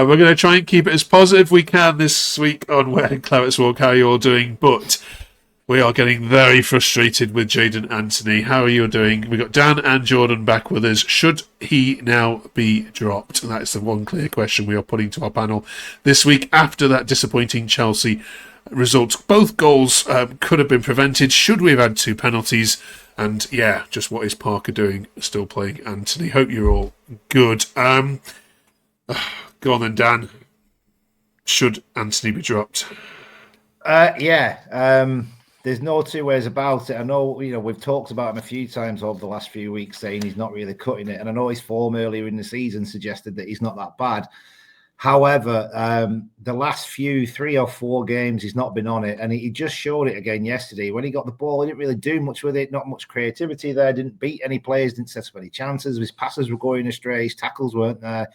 We're going to try and keep it as positive we can this week on Where Clarets Walk, how you're doing, but we are getting very frustrated with Jaidon Anthony. How are you doing? We've got Dan and Jordan back with us. Should he now be dropped? And that is the one clear question we are putting to our panel this week after that disappointing Chelsea result. Both goals could have been prevented. Should we have had 2 penalties? And yeah, just what is Parker doing still playing Anthony? Hope you're all good. Go on then, Dan. Should Anthony be dropped? There's no two ways about it. I know, we've talked about him a few times over the last few weeks saying he's not really cutting it. And I know his form earlier in the season suggested that he's not that bad. However, the last 3 or 4 games, he's not been on it. And he just showed it again yesterday. When he got the ball, he didn't really do much with it. Not much creativity there. Didn't beat any players. Didn't set up any chances. His passes were going astray. His tackles weren't there.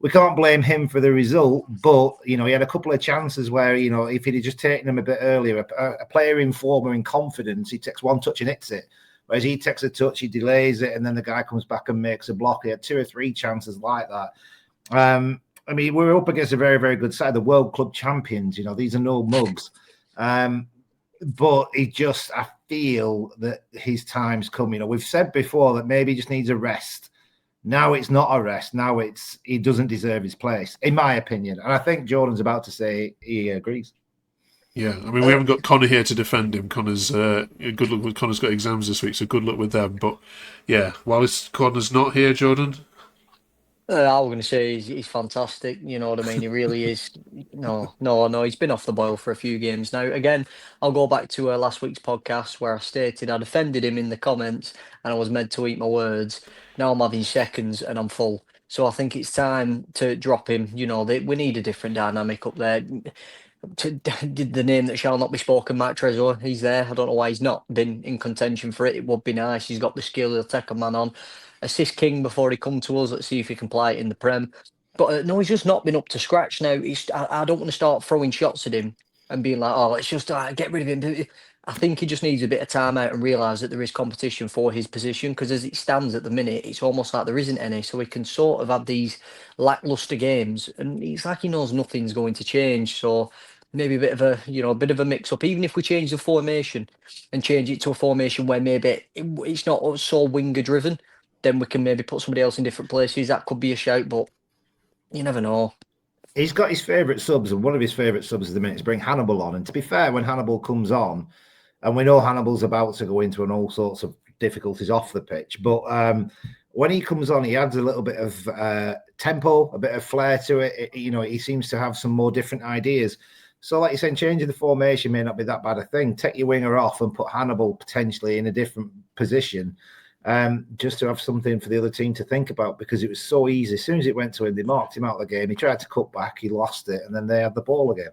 We can't blame him for the result, but, he had a couple of chances where, if he'd just taken them a bit earlier, a player in form or in confidence, he takes one touch and hits it. Whereas he takes a touch, he delays it, and then the guy comes back and makes a block. He had 2 or 3 chances like that. We're up against a very, very good side, the World Club champions. These are no mugs. But I feel that his time's coming. We've said before that maybe he just needs a rest. Now it's not a rest. Now he doesn't deserve his place, in my opinion. And I think Jordan's about to say he agrees. Yeah, we haven't got Connor here to defend him. Connor's good luck. Connor's got exams this week, so good luck with them. But yeah, while Connor's not here, Jordan. I was going to say he's fantastic. You know what I mean? He really is. No. He's been off the boil for a few games now. Again, I'll go back to last week's podcast where I stated I defended him in the comments and I was meant to eat my words. Now I'm having seconds and I'm full. So I think it's time to drop him. We need a different dynamic up there. Did the name that shall not be spoken, Matt Tresor, he's there. I don't know why he's not been in contention for it. It would be nice. He's got the skill. He'll take a man on. Assist king before he come to us. Let's see if he can apply it in the Prem. But no, he's just not been up to scratch now. I don't want to start throwing shots at him and being like, let's just get rid of him. I think he just needs a bit of time out and realise that there is competition for his position, because as it stands at the minute, it's almost like there isn't any. So he can sort of have these lacklustre games, and it's like he knows nothing's going to change. So maybe a bit of a mix-up. Even if we change the formation and change it to a formation where maybe it's not so winger-driven, then we can maybe put somebody else in different places. That could be a shout, but you never know. He's got his favourite subs, and one of his favourite subs at the minute is bring Hannibal on. And to be fair, when Hannibal comes on, and we know Hannibal's about to go into all sorts of difficulties off the pitch, but when he comes on, he adds a little bit of tempo, a bit of flair to it. He seems to have some more different ideas. So like you're saying, changing the formation may not be that bad a thing. Take your winger off and put Hannibal potentially in a different position. Just to have something for the other team to think about, because it was so easy. As soon as it went to him, they marked him out of the game. He tried to cut back, he lost it, and then they had the ball again.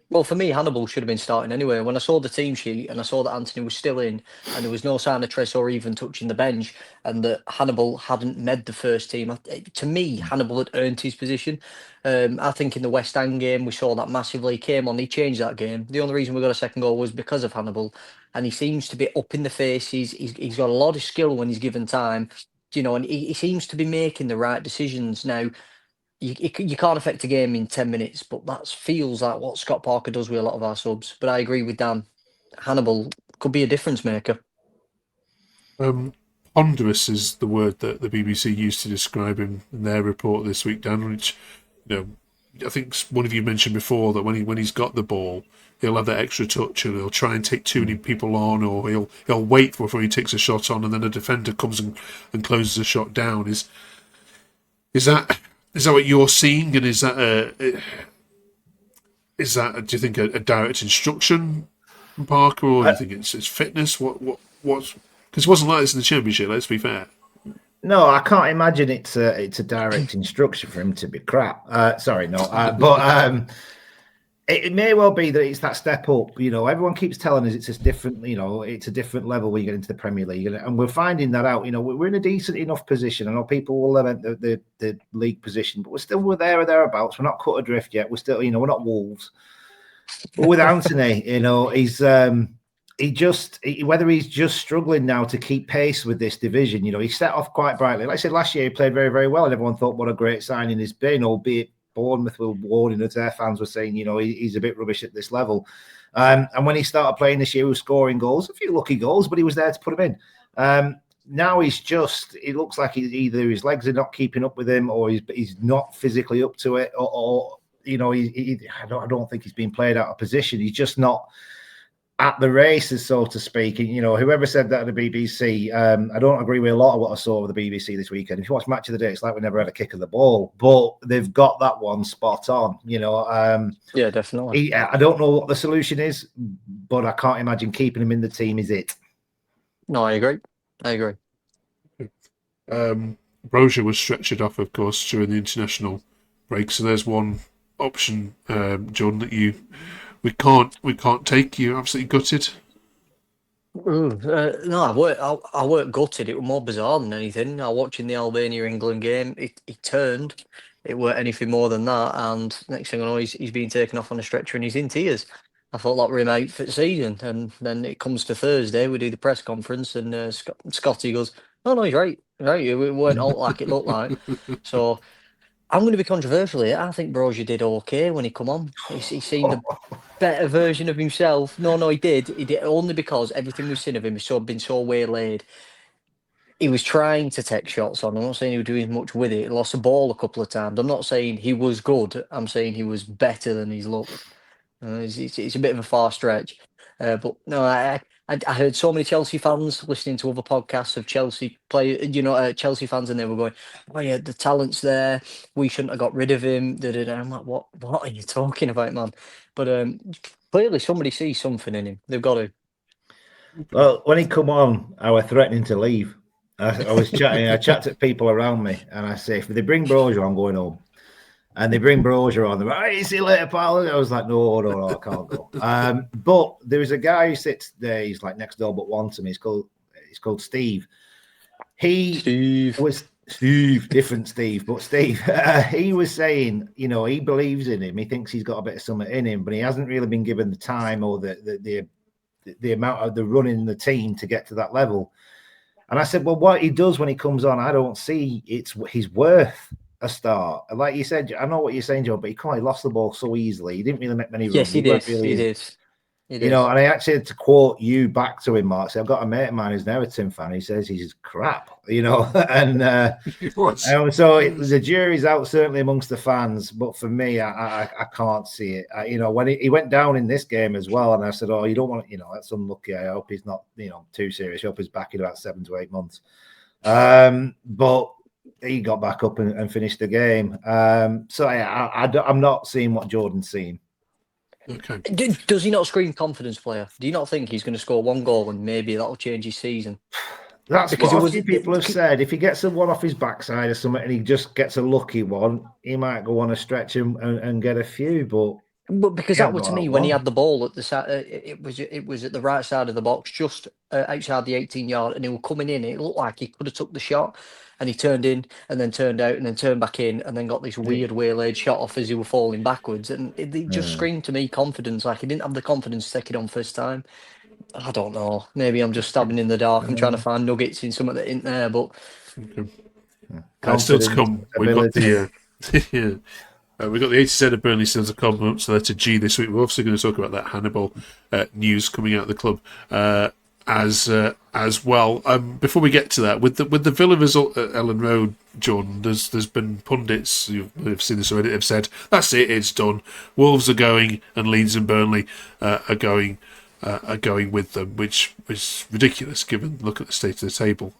Well, for me, Hannibal should have been starting anyway. When I saw the team sheet and I saw that Anthony was still in and there was no sign of Tresor even touching the bench, and that Hannibal hadn't made the first team, to me, Hannibal had earned his position. I think in the West Ham game, we saw that massively. He came on, he changed that game. The only reason we got a second goal was because of Hannibal, and he seems to be up in the face. He's got a lot of skill when he's given time, and he seems to be making the right decisions. Now, you can't affect a game in 10 minutes, but that feels like what Scott Parker does with a lot of our subs. But I agree with Dan. Hannibal could be a difference maker. Ponderous is the word that the BBC used to describe him in their report this week, Dan, which, I think one of you mentioned before that when he's got the ball, he'll have that extra touch and he'll try and take too many people on, or he'll wait before he takes a shot on, and then a defender comes and closes a shot down. Is that what you're seeing, and is that do you think a direct instruction from Parker, or do you think it's fitness? What's because it wasn't like this in the Championship. Let's be fair. No, I can't imagine it's a direct instruction for him to be crap. It may well be that it's that step up. Everyone keeps telling us it's a different level when you get into the Premier League, and we're finding that out. We're in a decent enough position. I know people will lament the league position, but we're there or thereabouts. We're not cut adrift yet. We're still, we're not Wolves. But with Anthony, he's whether he's just struggling now to keep pace with this division. He set off quite brightly. Like I said, last year he played very, very well, and everyone thought what a great signing he's been, albeit Bournemouth were warning us, their fans were saying, he's a bit rubbish at this level. And when he started playing this year, he was scoring goals, a few lucky goals, but he was there to put him in. Now it looks like either his legs are not keeping up with him, or he's not physically up to it, or I don't think he's been played out of position. He's just not at the races, so to speak. And, whoever said that at the BBC, I don't agree with a lot of what I saw with the BBC this weekend. If you watch Match of the Day, it's like we never had a kick of the ball, but they've got that one spot on, Yeah, definitely. I don't know what the solution is, but I can't imagine keeping him in the team is it. No, I agree. Brozier was stretchered off, of course, during the international break. So there's one option, Jordan, that we can't take. You absolutely gutted. No, I weren't gutted. It was more bizarre than anything. I was watching the Albania-England game. He turned. It weren't anything more than that. And next thing I know, he's being taken off on a stretcher and he's in tears. I thought that were him out for the season. And then it comes to Thursday, we do the press conference, and Scotty goes, "Oh no, he's right. Right, it weren't all like it looked like." So I'm going to be controversial here. I think Brozier did okay when he come on. He seemed a better version of himself. No, he did. He did only because everything we've seen of him has been so waylaid. He was trying to take shots on. I'm not saying he was doing much with it. He lost the ball a couple of times. I'm not saying he was good. I'm saying he was better than he's looked. It's a bit of a far stretch. But no, I heard so many Chelsea fans listening to other podcasts of Chelsea Chelsea fans, and they were going, "Oh yeah, the talent's there. We shouldn't have got rid of him." I'm like, "What are you talking about, man?" But clearly somebody sees something in him. They've got to. Well, when he come on, I was threatening to leave. I was chatting. I chat to people around me, and I say, if they bring Brozier, I'm going home. And they bring Brozier on. They're like, "Hey, see you later, pal." I was like, no, I can't go. But there was a guy who sits there. He's like next door, but one to me. He's called Steve. Was Steve, different Steve, but Steve. He was saying, he believes in him. He thinks he's got a bit of something in him, but he hasn't really been given the time or the amount of the running in the team to get to that level. And I said, well, what he does when he comes on, I don't see he's worth a start. Like you said, I know what you're saying, Joe, but he lost the ball so easily. He didn't really make many runs. Yes, he did. He did. And I actually had to quote you back to him, Mark. So I've got a mate of mine who's an Everton fan. He says he's crap, and so the jury's out certainly amongst the fans. But for me, I can't see it. When he went down in this game as well, and I said, "Oh, you don't want to, that's unlucky. I hope he's not, too serious. I hope he's back in about 7 to 8 months." But he got back up and finished the game. So I'm not seeing what Jordan's seen. Okay. Does he not scream confidence player? Do you not think he's going to score one goal and maybe that'll change his season? That's because what a few people have said. If he gets a one off his backside or something and he just gets a lucky one, he might go on a stretch and get a few. But because that was to me when he had the ball at the side, it was at the right side of the box, just outside the 18-yard, and he was coming in. It looked like he could have took the shot, and he turned in and then turned out and then turned back in and then got this weird waylaid shot off as he was falling backwards. And it just screamed to me confidence. Like he didn't have the confidence to take it on first time. I don't know. Maybe I'm just stabbing in the dark. I'm trying to find nuggets in something that isn't there, but still to come. We've got the we've got the 80% of Burnley still to come up, so that's a G this week. We're also going to talk about that Hannibal news coming out of the club as well. Before we get to that, with the Villa result at Ellen Road, Jordan, there's been pundits who've seen this already have said that's it's done. Wolves are going, and Leeds and Burnley are going with them, which is ridiculous given look at the state of the table.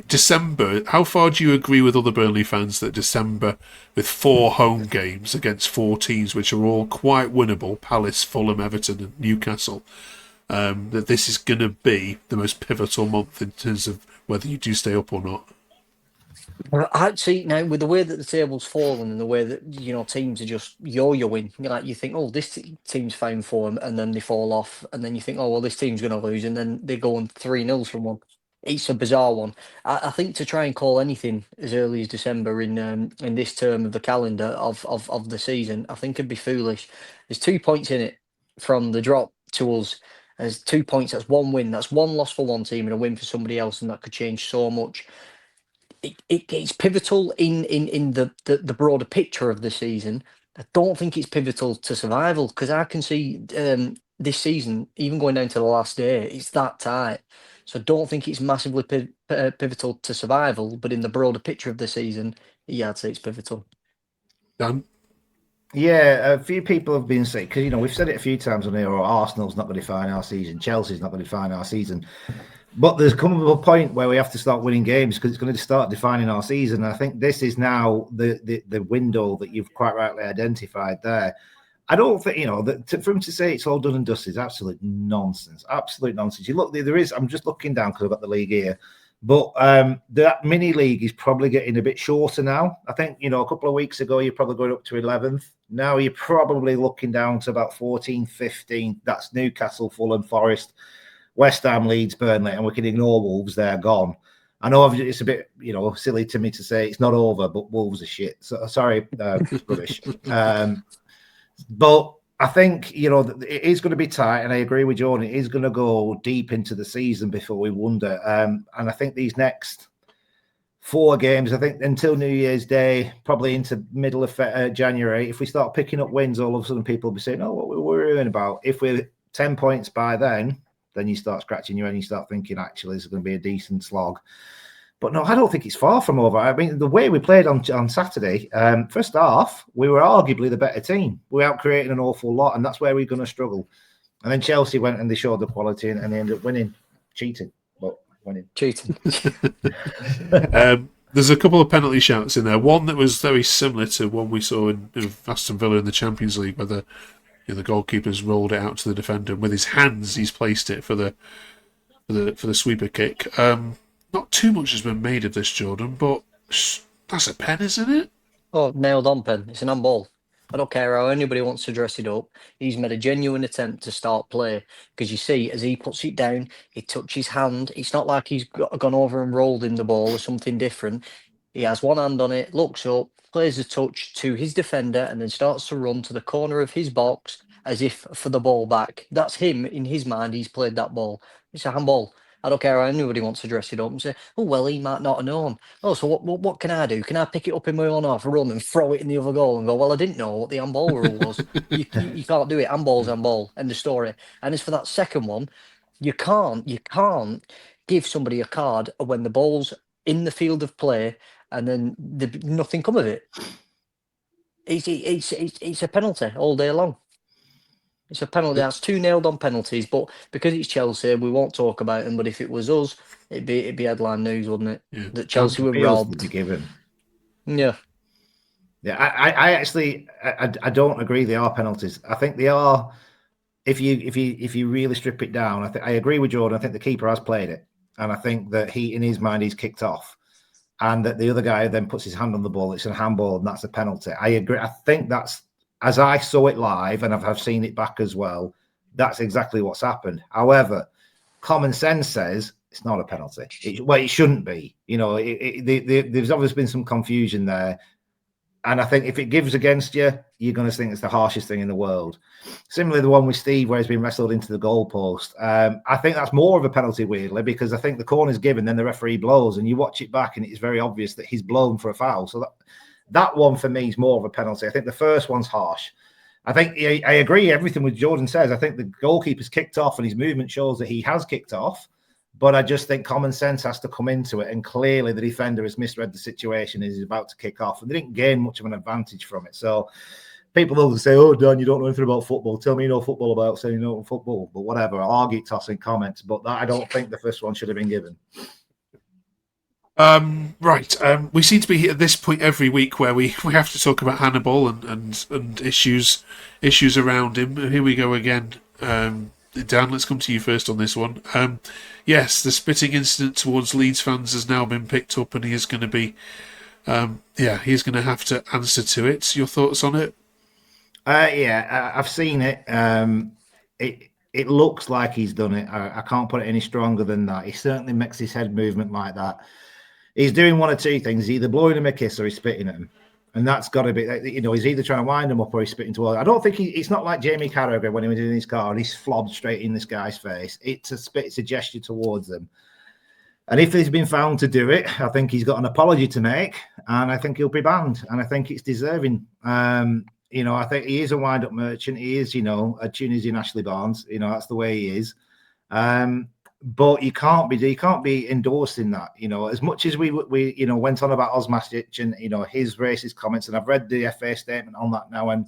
December, how far do you agree with other Burnley fans that December, with 4 home games against 4 teams which are all quite winnable, Palace, Fulham, Everton and Newcastle, that this is going to be the most pivotal month in terms of whether you do stay up or not? Actually, now with the way that the table's fallen and the way that teams are just yo-yoing, like you think, oh, this team's found form, and then they fall off, and then you think, oh well, this team's going to lose, and then they're going 3-0 from one. It's a bizarre one. I think to try and call anything as early as December in this term of the calendar of the season, I think it'd be foolish. There's 2 points in it from the drop to us. There's 2 points. That's 1 win. That's 1 loss for one team and a win for somebody else, and that could change so much. it's pivotal in the broader picture of the season. I don't think it's pivotal to survival because I can see this season, even going down to the last day, it's that tight. So I don't think it's massively pivotal to survival, but in the broader picture of the season, yeah, I'd say it's pivotal. Dan? Yeah, a few people have been saying, because, we've said it a few times on here, or Arsenal's not going to define our season, Chelsea's not going to define our season. But there's come to a point where we have to start winning games because it's going to start defining our season. And I think this is now the window that you've quite rightly identified there. I don't think, for him to say it's all done and dusted is absolute nonsense. Absolute nonsense. You look, I'm just looking down because I've got the league here. But that mini league is probably getting a bit shorter now. I think, a couple of weeks ago, you're probably going up to 11th. Now you're probably looking down to about 14th, 15th. That's Newcastle, Fulham, Forest, West Ham, Leeds, Burnley, and we can ignore Wolves. They're gone. I know it's a bit, silly to me to say it's not over, but Wolves are shit. So sorry, rubbish. But I think, it is going to be tight, and I agree with Jordan. It is going to go deep into the season before we wonder. And I think these next 4 games, I think until New Year's Day, probably into middle of January, if we start picking up wins, all of a sudden people will be saying, oh, what we're worrying about. If we're 10 points by then you start scratching your head and you start thinking, actually, this is going to be a decent slog. But no, I don't think it's far from over. I mean, the way we played on Saturday, first half, we were arguably the better team. We were out-creating an awful lot, and that's where we're going to struggle. And then Chelsea went and they showed the quality, and they ended up winning. Cheating, but winning. Cheating. There's a couple of penalty shouts in there. One that was very similar to one we saw in Aston Villa in the Champions League, where the goalkeeper's rolled it out to the defender, and with his hands he's placed it for the sweeper kick. Not too much has been made of this, Jordan, but that's a pen, isn't it? Oh, nailed on pen. It's an handball. I don't care how anybody wants to dress it up. He's made a genuine attempt to start play because you see, as he puts it down, he touches his hand. It's not like he's gone over and rolled in the ball or something different. He has one hand on it, looks up, plays a touch to his defender, and then starts to run to the corner of his box as if for the ball back. That's him. In his mind, he's played that ball. It's a handball. I don't care how anybody wants to dress it up and say, oh, well, he might not have known. Oh, so what can I do? Can I pick it up in my own half, run and throw it in the other goal and go, well, I didn't know what the handball rule was. You can't do it. Handball's handball. End of story. And as for that second one, you can't give somebody a card when the ball's in the field of play and then nothing come of it. It's a penalty all day long. It's a penalty. That's 2 nailed on penalties, but because it's Chelsea, we won't talk about them. But if it was us, it'd be headline news, wouldn't it? Yeah. That Chelsea were robbed. Be given. Yeah. Yeah, I actually don't agree they are penalties. I think they are. If you really strip it down, I agree with Jordan. I think the keeper has played it, and I think that in his mind he's kicked off, and that the other guy then puts his hand on the ball. It's a handball, and that's a penalty. I agree. I think that's. As I saw it live, and I've seen it back as well, that's exactly what's happened. However, common sense says it's not a penalty. It shouldn't be. There's obviously been some confusion there. And I think if it gives against you, you're going to think it's the harshest thing in the world. Similarly, the one with Steve where he's been wrestled into the goalpost. I think that's more of a penalty, weirdly, because I think the corner's given, then the referee blows, and you watch it back, and it's very obvious that he's blown for a foul. So that one for me is more of a penalty. I think the first one's harsh. I think I agree everything with Jordan says. I think the goalkeeper's kicked off and his movement shows that he has kicked off. But I just think common sense has to come into it. And clearly the defender has misread the situation and is about to kick off. And they didn't gain much of an advantage from it. So people will say, oh, Dan, you don't know anything about football. Tell me you know football about saying you know football. But whatever, I'll argue tossing comments. But I don't think the first one should have been given. Right. We seem to be at this point every week where we have to talk about Hannibal and issues around him. Here we go again. Dan, let's come to you first on this one. Yes, the spitting incident towards Leeds fans has now been picked up, and he is going to be, he's going to have to answer to it. Your thoughts on it? I've seen it. It looks like he's done it. I can't put it any stronger than that. He certainly makes his head movement like that. He's doing one of two things. He's either blowing him a kiss or he's spitting at him. And that's got to be, he's either trying to wind him up or he's spitting towards. I don't think it's not like Jamie Carragher when he was in his car and he's flobbed straight in this guy's face. It's a gesture towards them. And if he's been found to do it, I think he's got an apology to make, and I think he'll be banned. And I think it's deserving. I think he is a wind-up merchant. He is, a Tunisian Ashley Barnes. That's the way he is. But you can't be endorsing that. As much as we went on about Osmasic and his racist comments, and I've read the FA statement on that now, and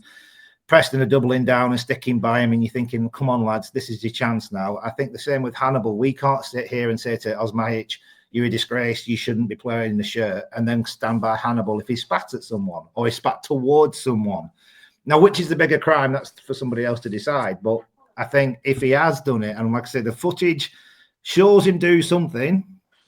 Preston are doubling down and sticking by him, and you're thinking, come on, lads, this is your chance now. I think the same with Hannibal. We can't sit here and say to Osmasic, you're a disgrace, you shouldn't be playing the shirt, and then stand by Hannibal if he spat at someone or he spat towards someone. Now, which is the bigger crime? That's for somebody else to decide. But I think if he has done it, and like I say, the footage shows him do something,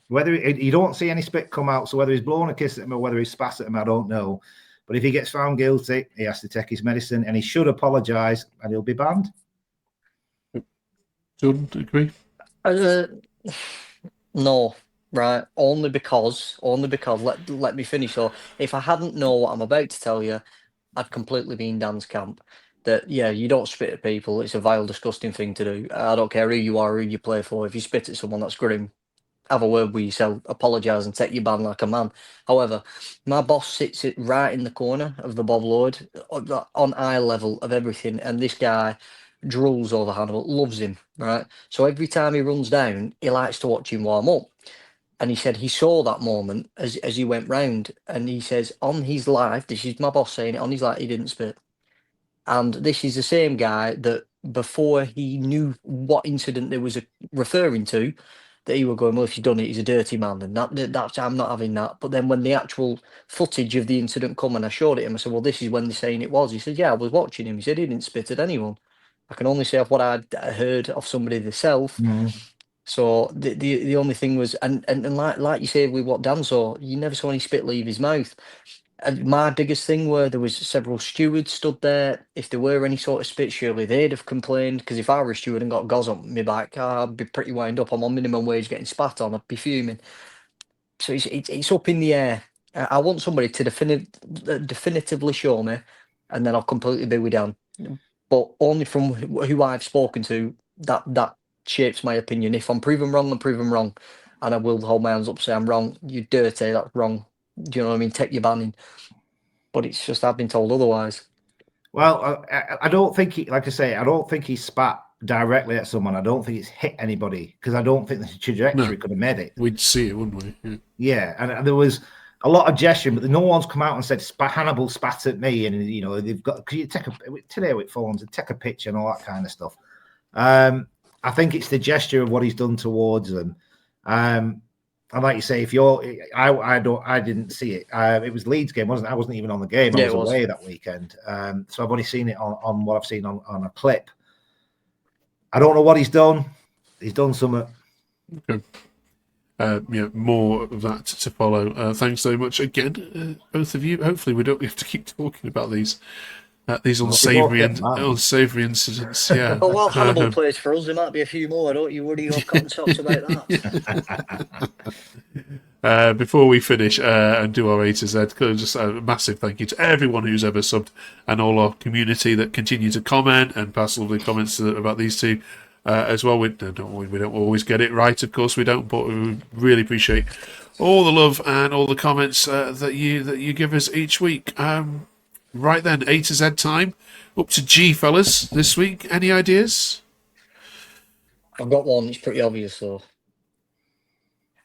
whether you don't see any spit come out, so whether he's blown a kiss at him or whether he spat at him, I don't know. But if he gets found guilty, he has to take his medicine, and he should apologise, and he'll be banned. Jordan, agree? No, right? Only because. Let me finish. So, if I hadn't known what I'm about to tell you, I'd completely be in Dan's camp. That you don't spit at people. It's a vile, disgusting thing to do. I don't care who you are, who you play for. If you spit at someone, that's grim. Have a word with yourself, apologise and take your ban like a man. However, my boss sits it right in the corner of the Bob Lord, on eye level of everything, and this guy drools over Hannibal, loves him, right? So every time he runs down, he likes to watch him warm up. And he said he saw that moment as he went round, and he says on his life, this is my boss saying it, on his life he didn't spit. And this is the same guy that before he knew what incident they was referring to, that he were going, well, if you've done it, he's a dirty man, and that's I'm not having that. But then when the actual footage of the incident come and I showed it him, I said, well, this is when they're saying it was. He said, yeah, I was watching him. He said he didn't spit at anyone. I can only say of what I'd heard of somebody themselves. So the only thing was, and like you say with what Dan saw, you never saw any spit leave his mouth. And my biggest thing were there was several stewards stood there. If there were any sort of spit, surely they'd have complained. Because if I were a steward and got goz on my back, I'd be pretty wound up. I'm on minimum wage getting spat on. I'd be fuming. So it's up in the air. I want somebody to definitively show me, and then I'll completely be with Dan. But only from who I've spoken to, that shapes my opinion. If I'm proven wrong, I'm proven wrong. And I will hold my hands up and say I'm wrong. You're dirty, that's wrong. Do you know what I mean? Take your banning. But it's just I've been told otherwise. Well, I don't think I don't think he spat directly at someone. I don't think it's hit anybody because I don't think the trajectory could have made it. We'd see it, wouldn't we? Yeah, and there was a lot of gesturing, but no one's come out and said Hannibal spat at me, and they've got because you take today with phones and take a picture and all that kind of stuff. I think it's the gesture of what he's done towards them. And like you say, if you're, I didn't see it. It was Leeds game, wasn't it? I wasn't even on the game. I was away that weekend. So I've only seen it on what I've seen on a clip. I don't know what he's done. He's done something. Okay. More of that to follow. Thanks so much again, both of you. Hopefully, we don't have to keep talking about these unsavoury incidents. Yeah. Oh, well, Hannibal plays for us. There might be a few more. Don't you worry or cotton socks about that. Before we finish and do our A to Z, just a massive thank you to everyone who's ever subbed and all our community that continue to comment and pass lovely comments about these two as well. We don't always get it right, of course we don't, but we really appreciate all the love and all the comments that you give us each week. Right then, A to Z time. Up to G, fellas, this week. Any ideas? I've got one. It's pretty obvious, though.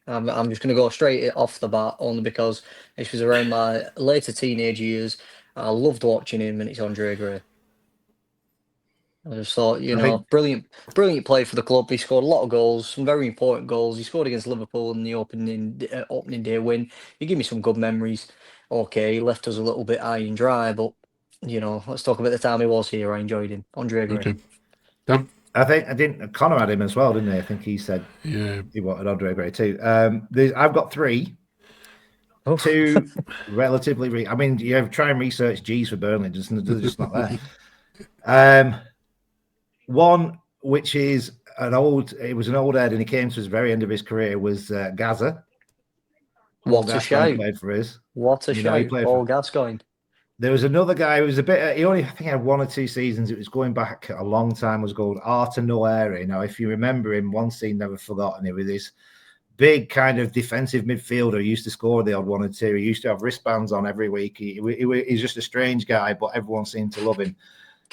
I'm just going to go straight off the bat, only because this was around my later teenage years. I loved watching him, and it's Andre Gray. I just thought, brilliant play for the club. He scored a lot of goals, some very important goals. He scored against Liverpool in the opening day win. He gave me some good memories. Okay, he left us a little bit high and dry, but let's talk about the time he was here. I enjoyed him. Andre Gray. Okay. Dan? Connor had him as well, didn't he? I think he said he wanted Andre Gray too. I've got three. Oh. Two relatively. I mean, you try and research G's for Burnley, they're just not there. One which is an old head, and he came to the very end of his career was Gaza. What a shout! Played for us. What a shout! Paul Gascoigne. There was another guy who was a bit. I think had 1 or 2 seasons. It was going back a long time. Was called Arta Noere. Now, if you remember him, one scene never forgotten. It was this big kind of defensive midfielder. He used to score the odd one or two. He used to have wristbands on every week. He's just a strange guy, but everyone seemed to love him.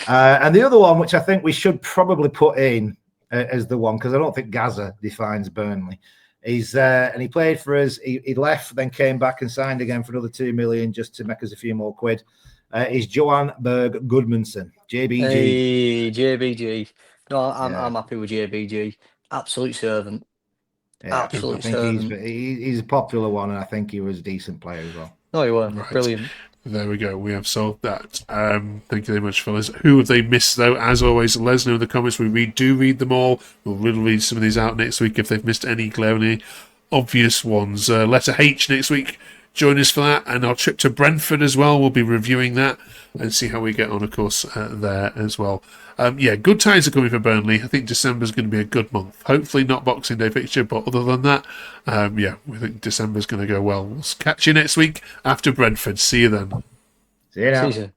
And the other one, which I think we should probably put in as the one, because I don't think Gaza defines Burnley. And he played for us. He left, then came back and signed again for another 2 million just to make us a few more quid. Is Johan Berg Goodmanson, JBG. Hey, JBG. No, I'm happy with JBG. Absolute servant. Yeah, Absolute I think servant. he's a popular one, and I think he was a decent player as well. No, he were. Right. Brilliant. There we go. We have solved that. Thank you very much, fellas. Who have they missed, though? As always, let us know in the comments. We do read them all. We'll read some of these out next week if they've missed any glaringly obvious ones. Letter H next week. Join us for that. And our trip to Brentford as well. We'll be reviewing that and see how we get on, of course, there as well. Good times are coming for Burnley. I think December's going to be a good month. Hopefully not Boxing Day fixture, but other than that, we think December's going to go well. We'll catch you next week after Brentford. See you then. See you now. See you.